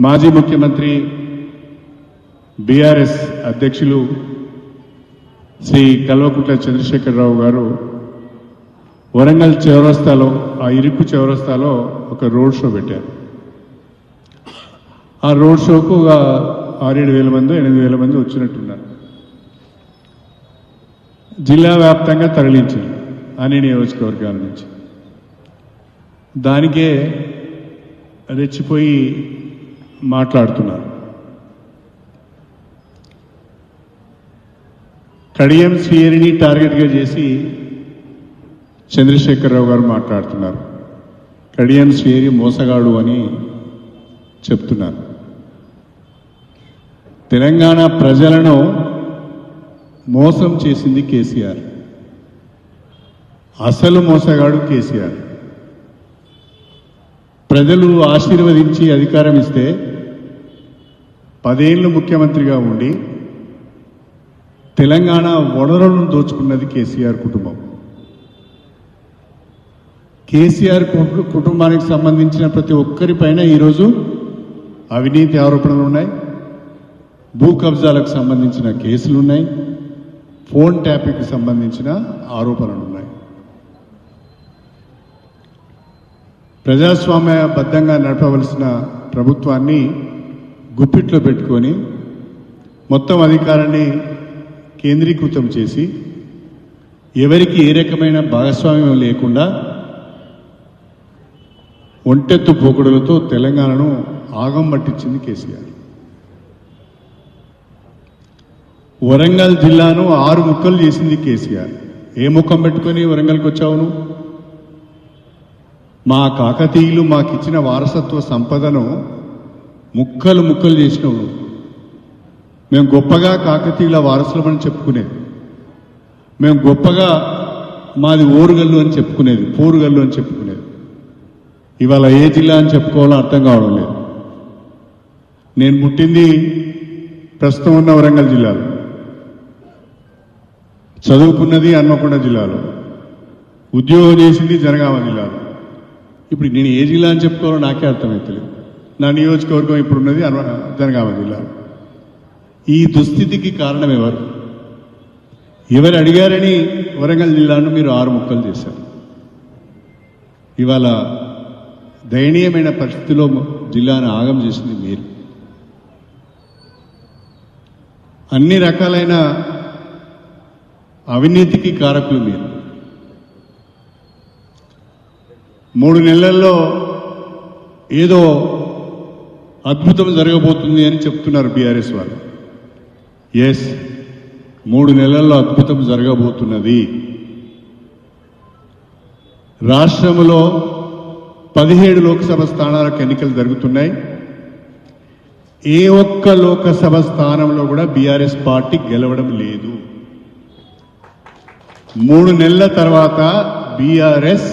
మాజీ ముఖ్యమంత్రి బీఆర్ఎస్ అధ్యక్షులు శ్రీ కల్వకుంట్ల చంద్రశేఖరరావు గారు వరంగల్ చౌరస్తాలో, ఆ ఇరుకు చౌరస్తాలో ఒక రోడ్ షో పెట్టారు. ఆ రోడ్ షోకు 6-7 మంది 8,000 మంది వచ్చినట్టున్నారు. జిల్లా వ్యాప్తంగా తరలించారు అన్ని నియోజకవర్గాల నుంచి. దానికే రెచ్చిపోయి మాట్లాడుతున్నారు. కడియం శ్రీహరిని టార్గెట్గా చేసి చంద్రశేఖరరావు గారు మాట్లాడుతున్నారు. కడియం శ్రీహరి మోసగాడు అని చెప్తున్నారు. తెలంగాణ ప్రజలను మోసం చేసింది కేసీఆర్. అసలు మోసగాడు కేసీఆర్. ప్రజలు ఆశీర్వదించి అధికారం ఇస్తే 10 ఏళ్ళు ముఖ్యమంత్రిగా ఉండి తెలంగాణ వనరులను దోచుకున్నది కేసీఆర్ కుటుంబం. కేసీఆర్ కుటుంబానికి సంబంధించిన ప్రతి ఒక్కరిపైన ఈరోజు అవినీతి ఆరోపణలు ఉన్నాయి, భూ కబ్జాలకు సంబంధించిన కేసులున్నాయి, ఫోన్ ట్యాపింగ్కి సంబంధించిన ఆరోపణలు ఉన్నాయి. ప్రజాస్వామ్యబద్ధంగా నడపవలసిన ప్రభుత్వాన్ని గుప్పిట్లో పెట్టుకొని మొత్తం అధికారాన్ని కేంద్రీకృతం చేసి ఎవరికి ఏ రకమైన భాగస్వామ్యం లేకుండా ఒంటెత్తు పోకడులతో తెలంగాణను ఆగం పట్టించింది కేసీఆర్. వరంగల్ జిల్లాను 6 ముక్కలు చేసింది కేసీఆర్. ఏ ముఖం పెట్టుకొని వరంగల్కి వచ్చావు నువ్వు? మా కాకతీయులు మాకిచ్చిన వారసత్వ సంపదను ముక్కలు ముక్కలు చేసినావు. మేము గొప్పగా కాకతీయుల వారసులమని చెప్పుకునేది, మేము గొప్పగా మాది ఓరుగల్లు అని చెప్పుకునేది, పోరుగల్లు అని చెప్పుకునేది. ఇవాళ ఏ జిల్లా అని చెప్పుకోవాలో అర్థం కావడం లేదు. నేను పుట్టింది ప్రస్తుతం ఉన్న వరంగల్ జిల్లాలో, చదువుకున్నది హన్మకొండ జిల్లాలో, ఉద్యోగం చేసింది జనగామ జిల్లాలో. ఇప్పుడు నేను ఏ జిల్లా అని చెప్పుకోవాలో నాకే అర్థమవుతలేదు. నా నియోజకవర్గం ఇప్పుడున్నది జనగామ జిల్లా. ఈ దుస్థితికి కారణం ఎవరు? ఎవరు అడిగారని వరంగల్ జిల్లాను మీరు 6 ముక్కలు చేశారు. ఇవాళ దయనీయమైన పరిస్థితిలో జిల్లాను ఆగం చేసింది మీరు. అన్ని రకాలైన అవినీతికి కారకులు మీరు. 3 నెలల్లో ఏదో అద్భుతం జరగబోతుంది అని చెప్తున్నారు బీఆర్ఎస్ వాళ్ళు. ఎస్, 3 నెలల్లో అద్భుతం జరగబోతున్నది. రాష్ట్రంలో 17 లోక్సభ స్థానాలకు ఎన్నికలు జరుగుతున్నాయి. ఏ ఒక్క లోకసభ స్థానంలో కూడా బీఆర్ఎస్ పార్టీ గెలవడం లేదు. 3 నెలల తర్వాత బీఆర్ఎస్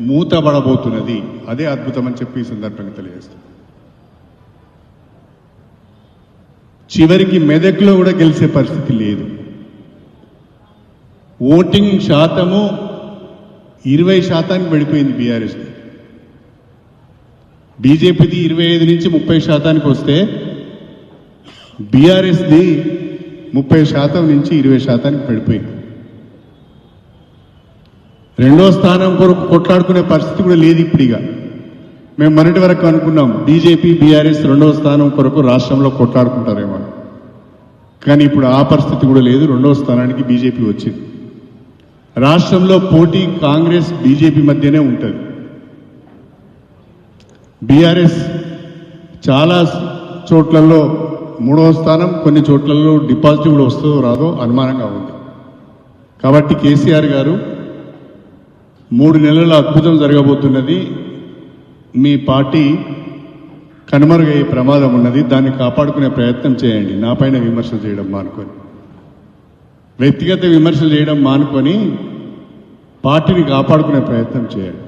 మూతబడబోతున్నది. అదే అద్భుతం అని చెప్పి ఈ సందర్భంగా తెలియజేస్తుంది. చివరికి మెదక్లో కూడా గెలిచే పరిస్థితి లేదు. ఓటింగ్ శాతము 20% పడిపోయింది బీఆర్ఎస్ది. బీజేపీది 25 నుంచి 30% వస్తే బీఆర్ఎస్ది 30% నుంచి 20% పడిపోయింది. 2వ స్థానం కొరకు కొట్లాడుకునే పరిస్థితి కూడా లేదు ఇప్పుడు. ఇక మేము మొన్నటి వరకు అనుకున్నాం బీజేపీ బీఆర్ఎస్ 2వ స్థానం కొరకు రాష్ట్రంలో కొట్లాడుకుంటారేమో, కానీ ఇప్పుడు ఆ పరిస్థితి కూడా లేదు. 2వ స్థానానికి బీజేపీ వచ్చింది. రాష్ట్రంలో పోటీ కాంగ్రెస్ బీజేపీ మధ్యనే ఉంటుంది. బీఆర్ఎస్ చాలా చోట్లలో 3వ స్థానం, కొన్ని చోట్లలో డిపాజిట్ కూడా వస్తుందో రాదో అనుమానంగా ఉంది. కాబట్టి కేసీఆర్ గారు 3 నెలల అద్భుతం జరగబోతున్నది. మీ పార్టీ కనుమరుగయ్యే ప్రమాదం ఉన్నది. దాన్ని కాపాడుకునే ప్రయత్నం చేయండి. నా పైన విమర్శలు చేయడం మానుకొని, వ్యక్తిగత విమర్శలు చేయడం మానుకొని పార్టీని కాపాడుకునే ప్రయత్నం చేయండి.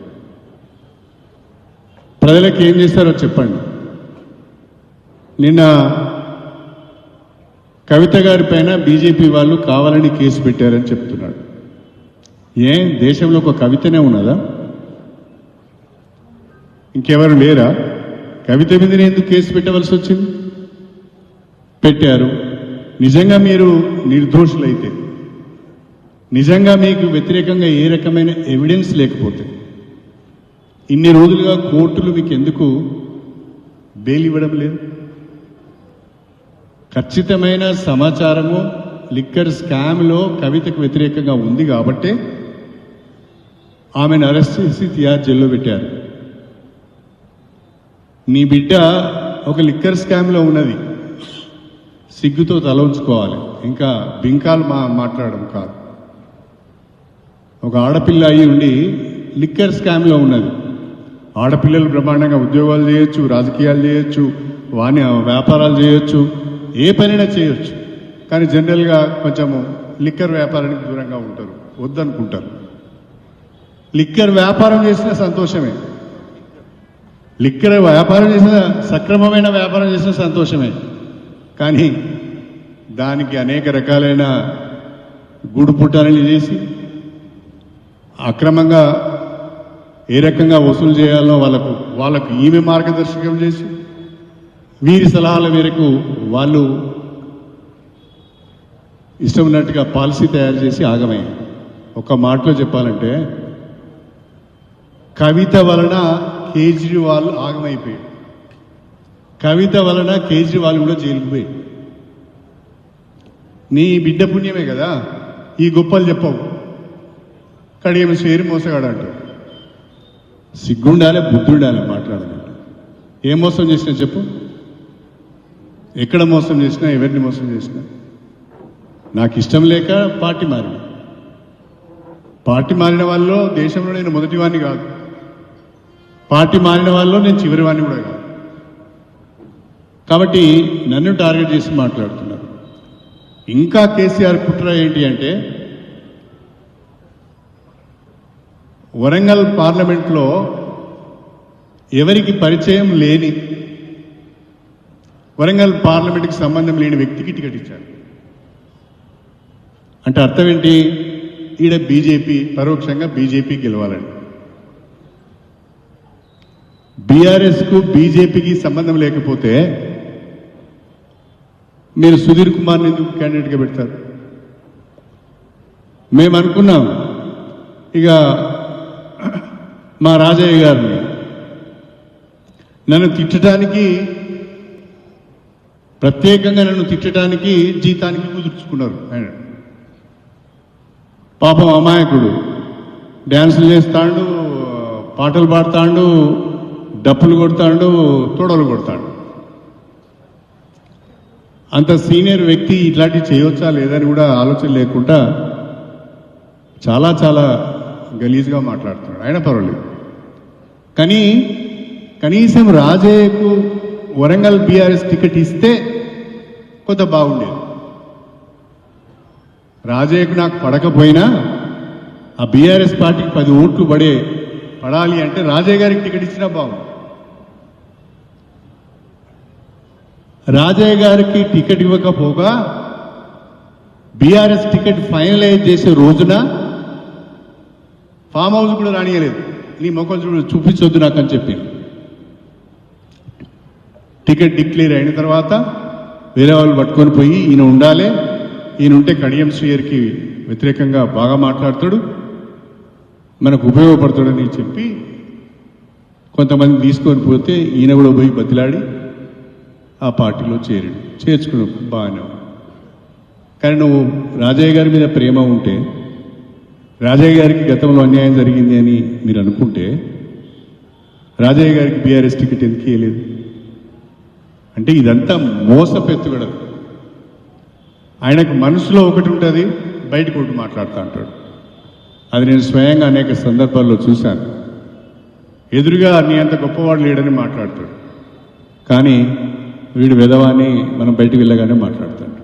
ప్రజలకు ఏం చేస్తారో చెప్పండి. నిన్న కవిత గారి పైన బీజేపీ వాళ్ళు కావాలని కేసు పెట్టారని చెప్తున్నాడు. దేశంలో ఒక కవితనే ఉన్నదా? ఇంకెవరు లేరా? కవిత మీదనే ఎందుకు కేసు పెట్టవలసి వచ్చింది? పెట్టారు. నిజంగా మీరు నిర్దోషులైతే, నిజంగా మీకు వ్యతిరేకంగా ఏ రకమైన ఎవిడెన్స్ లేకపోతే ఇన్ని రోజులుగా కోర్టులు మీకు ఎందుకు బెయిల్ ఇవ్వడం లేదు? ఖచ్చితమైన సమాచారము లిక్కర్ స్కామ్లో కవితకు వ్యతిరేకంగా ఉంది కాబట్టే ఆమెను అరెస్ట్ చేసి తిహార్ జైల్లో పెట్టారు. నీ బిడ్డ ఒక లిక్కర్ స్కామ్లో ఉన్నది, సిగ్గుతో తల ఉంచుకోవాలి, ఇంకా బింకాలు మాట్లాడడం కాదు. ఒక ఆడపిల్ల అయి ఉండి లిక్కర్ స్కామ్లో ఉన్నది. ఆడపిల్లలు బ్రహ్మాండంగా ఉద్యోగాలు చేయొచ్చు, రాజకీయాలు చేయొచ్చు, వ్యాపారాలు చేయొచ్చు, ఏ పనైనా చేయొచ్చు. కానీ జనరల్గా కొంచెము లిక్కర్ వ్యాపారానికి దూరంగా ఉంటారు, వద్దనుకుంటారు. లిక్కర్ వ్యాపారం చేసిన సంతోషమే, లిక్కర్ వ్యాపారం చేసిన సక్రమమైన వ్యాపారం చేసిన సంతోషమే. కానీ దానికి అనేక రకాలైన గూడు పుట్టాలని చేసి అక్రమంగా ఏ రకంగా వసూలు చేయాలో వాళ్ళకు ఈమె మార్గదర్శకం చేసి వీరి సలహాల మేరకు వాళ్ళు ఇష్టం ఉన్నట్టుగా పాలసీ తయారు చేసి ఆగమయ్యారు. ఒక మాటలో చెప్పాలంటే కవిత వలన కేజ్రీవాల్ ఆగమైపోయాడు, కవిత వలన కేజ్రీవాల్ కూడా జైలుకు పోయాడు. నీ బిడ్డ పుణ్యమే కదా ఈ గొప్పలు చెప్పవు, కడియం షేరు మోసగాడు అంటారు. సిగ్గుండాలి, బుద్ధుండాలి మాట్లాడాలంటే. ఏ మోసం చేసినా చెప్పు, ఎక్కడ మోసం చేసినా, ఎవరిని మోసం చేసినా. నాకు ఇష్టం లేక పార్టీ మారిన, పార్టీ మారిన వాళ్ళలో దేశంలో నేను మొదటి వాడిని కాదు, పార్టీ మారిన వాళ్ళలో నేను చివరి వాడిని కూడా కాదు. కాబట్టి నన్ను టార్గెట్ చేసి మాట్లాడుతున్నారు. ఇంకా కేసీఆర్ కుట్ర ఏంటి అంటే, వరంగల్ పార్లమెంట్లో ఎవరికి పరిచయం లేని, వరంగల్ పార్లమెంట్కి సంబంధం లేని వ్యక్తికి టికెట్ ఇచ్చారు. అంటే అర్థం ఏంటి? ఈడ బీజేపీ, పరోక్షంగా బీజేపీ గెలవాలని. బీఆర్ఎస్కు బీజేపీకి సంబంధం లేకపోతే మీరు సుధీర్ కుమార్ని ఎందుకు క్యాండిడేట్గా పెడతారు? మేము అనుకున్నాం ఇక మా రాజయ్య గారిని నన్ను తిట్టడానికి, ప్రత్యేకంగా నన్ను తిట్టడానికి జీతానికి కుదుర్చుకున్నారు. ఆయన పాపం అమాయకుడు, డ్యాన్సులు చేస్తాడు, పాటలు పాడతాడు, డప్పులు కొడతాడు, తొడలు కొడతాడు. అంత సీనియర్ వ్యక్తి ఇట్లాంటివి చేయవచ్చా లేదని కూడా ఆలోచన లేకుండా చాలా చాలా గలీజ్గా మాట్లాడుతున్నాడు. అయినా పర్వాలేదు. కానీ కనీసం రాజయ్యకు వరంగల్ బీఆర్ఎస్ టికెట్ ఇస్తే కొంత బాగుండేది. రాజయ్యకు నాకు పడకపోయినా ఆ బీఆర్ఎస్ పార్టీకి 10 ఓట్లు పడాలి అంటే రాజయ్య గారికి టికెట్ ఇచ్చినా బాగుంది. రాజయ్య గారికి టికెట్ ఇవ్వకపోగా బీఆర్ఎస్ టికెట్ ఫైనలైజ్ చేసే రోజున ఫామ్ హౌస్ కూడా రానియలేదు. నీ మొక్కలు చూపించొద్దు నాకు అని చెప్పింది. టికెట్ డిక్లేర్ అయిన తర్వాత వేరే వాళ్ళు పట్టుకొని పోయి ఈయన ఉండాలి, ఈయన ఉంటే కడియం శ్రీయర్కి వ్యతిరేకంగా బాగా మాట్లాడతాడు, మనకు ఉపయోగపడతాడని చెప్పి కొంతమంది తీసుకొని పోతే ఈయన కూడా పోయి బతిలాడి ఆ పార్టీలో చేర్చుకున్నావు బాగానే. కానీ నువ్వు రాజయ్య గారి మీద ప్రేమ ఉంటే, రాజయ్య గారికి గతంలో అన్యాయం జరిగింది అని మీరు అనుకుంటే రాజయ్య గారికి బీఆర్ఎస్ టికెట్ ఎందుకు ఇవ్వలేదు? అంటే ఇదంతా మోసపెత్తుగడ. ఆయనకు మనసులో ఒకటి ఉంటుంది, బయటకు ఒకటి మాట్లాడుతూ అంటాడు. అది నేను స్వయంగా అనేక సందర్భాల్లో చూశాను. ఎదురుగా నీ అంత గొప్పవాడు లేడని మాట్లాడతాడు, కానీ వీడు వెధవాని మనం బయటికి వెళ్ళగానే మాట్లాడతాడు.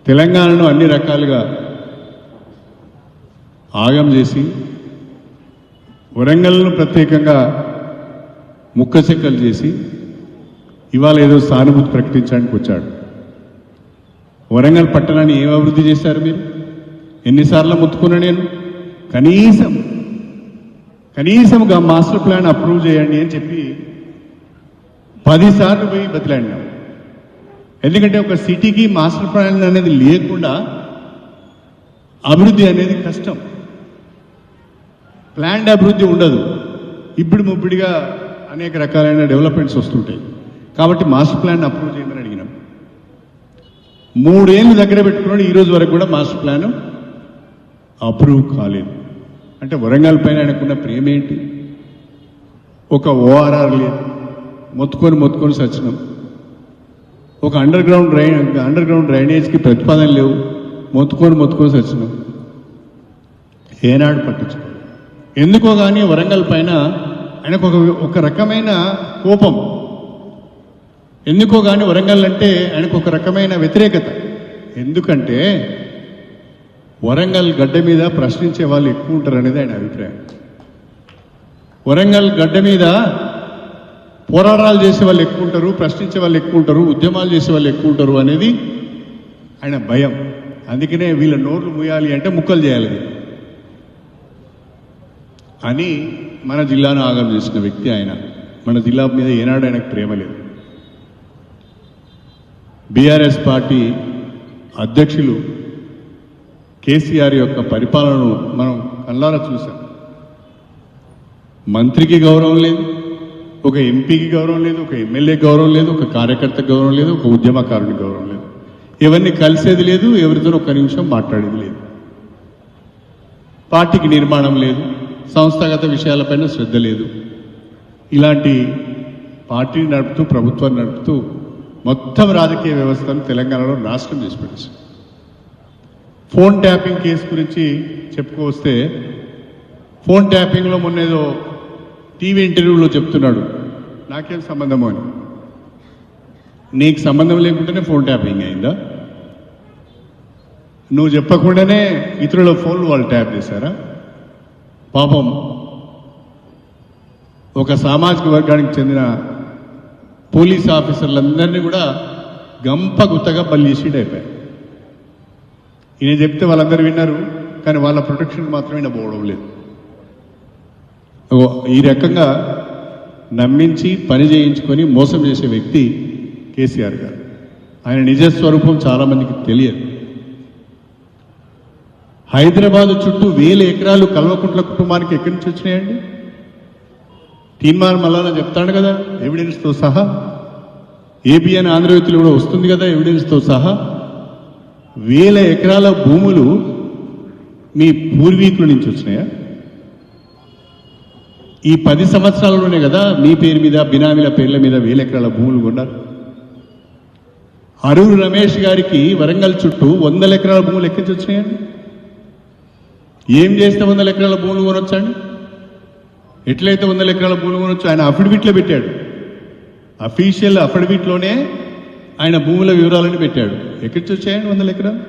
తెలంగాణను అన్ని రకాలుగా ఆగం చేసి వరంగల్ను ప్రత్యేకంగా ముక్కచెక్కలు చేసి ఇవాళ ఏదో సానుభూతి ప్రకటించడానికి వచ్చాడు. వరంగల్ పట్టణాన్ని ఏం అభివృద్ధి చేశారు మీరు? ఎన్నిసార్లు ముత్తుకున్నా నేను? కనీసం మాస్టర్ ప్లాన్ అప్రూవ్ చేయండి అని చెప్పి 10 సార్లు పోయి బతిలాడినాం. ఎందుకంటే ఒక సిటీకి మాస్టర్ ప్లాన్ అనేది లేకుండా అభివృద్ధి అనేది కష్టం. ప్లాన్డ్ అభివృద్ధి ఉండదు. ఇప్పుడు ముప్పిడిగా అనేక రకాలైన డెవలప్మెంట్స్ వస్తుంటాయి. కాబట్టి మాస్టర్ ప్లాన్ అప్రూవ్ చేయమని అడిగినాం. 3 ఏళ్ళు దగ్గర పెట్టుకున్నాడు. ఈ రోజు వరకు కూడా మాస్టర్ ప్లాన్ అప్రూవ్ కాలేదు. అంటే వరంగల్ పైన ఆయనకున్న ప్రేమ ఏంటి? ఒక ఓఆర్ఆర్ లేదు, మొత్తుకొని సచ్చినాం. ఒక అండర్ గ్రౌండ్ డ్రైనేజ్కి ప్రతిపాదన లేవు, మొత్తుకొని సచ్చినాం. ఏనాడు పట్టించుకో. ఎందుకో కానీ వరంగల్ పైన ఆయనకు ఒక రకమైన కోపం. ఎందుకో కానీ వరంగల్ అంటే ఆయనకు ఒక రకమైన వ్యతిరేకత. ఎందుకంటే వరంగల్ గడ్డ మీద ప్రశ్నించే వాళ్ళు ఎక్కువ ఉంటారు అనేది ఆయన అభిప్రాయం. వరంగల్ గడ్డ మీద పోరాటాలు చేసే వాళ్ళు ఎక్కువ ఉంటారు, ప్రశ్నించే వాళ్ళు ఎక్కువ ఉంటారు, ఉద్యమాలు చేసే వాళ్ళు ఎక్కువ ఉంటారు అనేది ఆయన భయం. అందుకనే వీళ్ళ నోర్లు మూయాలి అంటే ముక్కలు చేయాలి అని మన జిల్లాను ఆగం చేసిన వ్యక్తి ఆయన. మన జిల్లా మీద ఏనాడు ఆయనకు ప్రేమ లేదు. బీఆర్ఎస్ పార్టీ అధ్యక్షులు కేసీఆర్ యొక్క పరిపాలనను మనం కళ్ళారా చూసాం. మంత్రికి గౌరవం లేదు, ఒక ఎంపీకి గౌరవం లేదు, ఒక ఎమ్మెల్యే గౌరవం లేదు, ఒక కార్యకర్తకు గౌరవం లేదు, ఒక ఉద్యమకారునికి గౌరవం లేదు. ఎవరిని కలిసేది లేదు, ఎవరితో ఒక్క నిమిషం మాట్లాడేది లేదు. పార్టీకి నిర్మాణం లేదు, సంస్థాగత విషయాలపైన శ్రద్ధ లేదు. ఇలాంటి పార్టీని నడుపుతూ, ప్రభుత్వాన్ని నడుపుతూ మొత్తం రాజకీయ వ్యవస్థను తెలంగాణలో నాశనం చేసి పెట్టేసి. ఫోన్ ట్యాపింగ్ కేసు గురించి చెప్పుకొస్తే, ఫోన్ ట్యాపింగ్లో మొన్నేదో టీవీ ఇంటర్వ్యూలో చెప్తున్నాడు, నాకేం సంబంధమో అని. నీకు సంబంధం లేకుండానే ఫోన్ ట్యాపింగ్ అయిందా? నువ్వు చెప్పకుండానే ఇతరుల ఫోన్లు వాళ్ళు ట్యాప్ చేశారా? పాపం ఒక సామాజిక వర్గానికి చెందిన పోలీస్ ఆఫీసర్లందరినీ కూడా గంప గుత్తగా బలి చేసి అయిపోయారు. ఈయన చెప్తే వాళ్ళందరూ విన్నారు, కానీ వాళ్ళ ప్రొటెక్షన్ మాత్రం ఈయన పోవడం లేదు. ఈ రకంగా నమ్మించి పని చేయించుకొని మోసం చేసే వ్యక్తి కేసీఆర్ గారు. ఆయన నిజస్వరూపం చాలా మందికి తెలియదు. హైదరాబాద్ చుట్టూ 1000 ఎకరాలు కల్వకుంట్ల కుటుంబానికి ఎక్కడి నుంచి వచ్చినాయండి? తీన్మార్ మల్లాన చెప్తాడు కదా ఎవిడెన్స్తో సహా. ఏబిఎన్ ఆంధ్రజ్యోతిలో కూడా వస్తుంది కదా ఎవిడెన్స్తో సహా. 1000 ఎకరాల భూములు మీ పూర్వీకుల నుంచి వచ్చినాయా? ఈ 10 సంవత్సరాలలోనే కదా మీ పేరు మీద, బినామీల పేర్ల మీద 1000 ఎకరాల భూములు కొన్నారు. అరూరు రమేష్ గారికి వరంగల్ చుట్టూ 100 ఎకరాల భూములు ఎక్కించి వచ్చినాయండి. ఏం చేస్తే 100 ఎకరాల భూములు కొనొచ్చండి? ఎట్లయితే 100 ఎకరాల భూములు కొనొచ్చు ఆయన అఫిడవిట్లో పెట్టాడు. అఫీషియల్ అఫిడవిట్లోనే ఆయన భూముల వివరాలని పెట్టాడు. ఎక్కడి నుంచి వచ్చాయండి 100 ఎకరాలు?